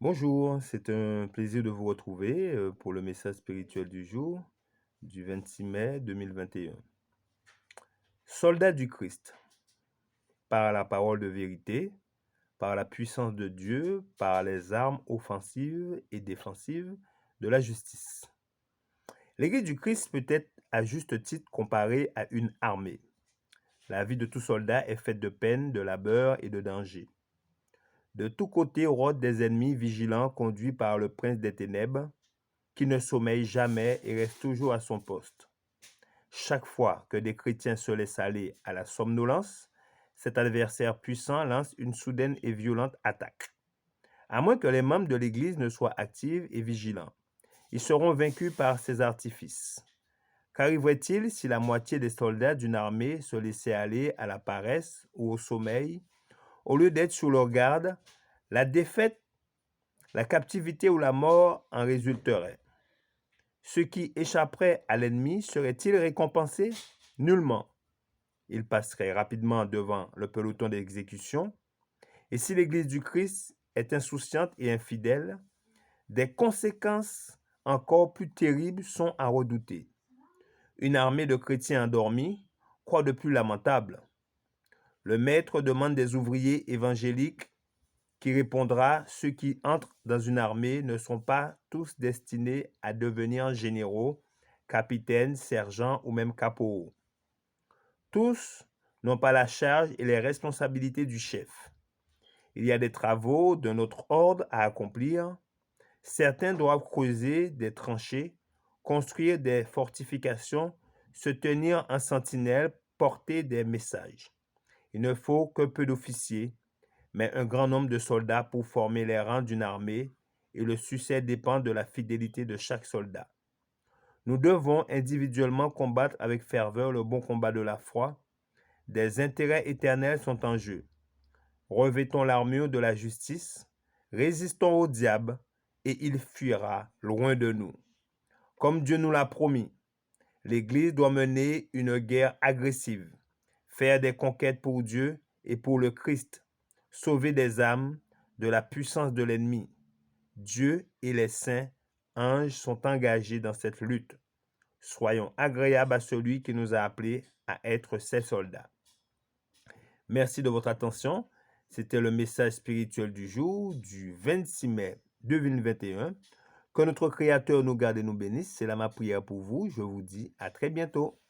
Bonjour, c'est un plaisir de vous retrouver pour le message spirituel du jour du 26 mai 2021. Soldats du Christ, par la parole de vérité, par la puissance de Dieu, par les armes offensives et défensives de la justice. L'Église du Christ peut être à juste titre comparée à une armée. La vie de tout soldat est faite de peine, de labeur et de danger. De tous côtés rôdent des ennemis vigilants conduits par le prince des ténèbres, qui ne sommeille jamais et reste toujours à son poste. Chaque fois que des chrétiens se laissent aller à la somnolence, cet adversaire puissant lance une soudaine et violente attaque. À moins que les membres de l'Église ne soient actifs et vigilants, ils seront vaincus par ses artifices. Qu'arriverait-il si la moitié des soldats d'une armée se laissaient aller à la paresse ou au sommeil? Au lieu d'être sous leur garde, la défaite, la captivité ou la mort en résulterait. Ceux qui échapperaient à l'ennemi seraient-ils récompensés? Nullement. Ils passeraient rapidement devant le peloton d'exécution. Et si l'Église du Christ est insouciante et infidèle, des conséquences encore plus terribles sont à redouter. Une armée de chrétiens endormis, quoi de plus lamentable? Le maître demande des ouvriers évangéliques qui répondra: ceux qui entrent dans une armée ne sont pas tous destinés à devenir généraux, capitaines, sergents ou même caporaux. Tous n'ont pas la charge et les responsabilités du chef. Il y a des travaux de notre ordre à accomplir. Certains doivent creuser des tranchées, construire des fortifications, se tenir en sentinelle, porter des messages. Il ne faut que peu d'officiers, mais un grand nombre de soldats pour former les rangs d'une armée, et le succès dépend de la fidélité de chaque soldat. Nous devons individuellement combattre avec ferveur le bon combat de la foi. Des intérêts éternels sont en jeu. Revêtons l'armure de la justice, résistons au diable, et il fuira loin de nous. Comme Dieu nous l'a promis, l'Église doit mener une guerre agressive, faire des conquêtes pour Dieu et pour le Christ, sauver des âmes de la puissance de l'ennemi. Dieu et les saints anges sont engagés dans cette lutte. Soyons agréables à celui qui nous a appelés à être ses soldats. Merci de votre attention. C'était le message spirituel du jour du 26 mai 2021. Que notre Créateur nous garde et nous bénisse. C'est là ma prière pour vous. Je vous dis à très bientôt.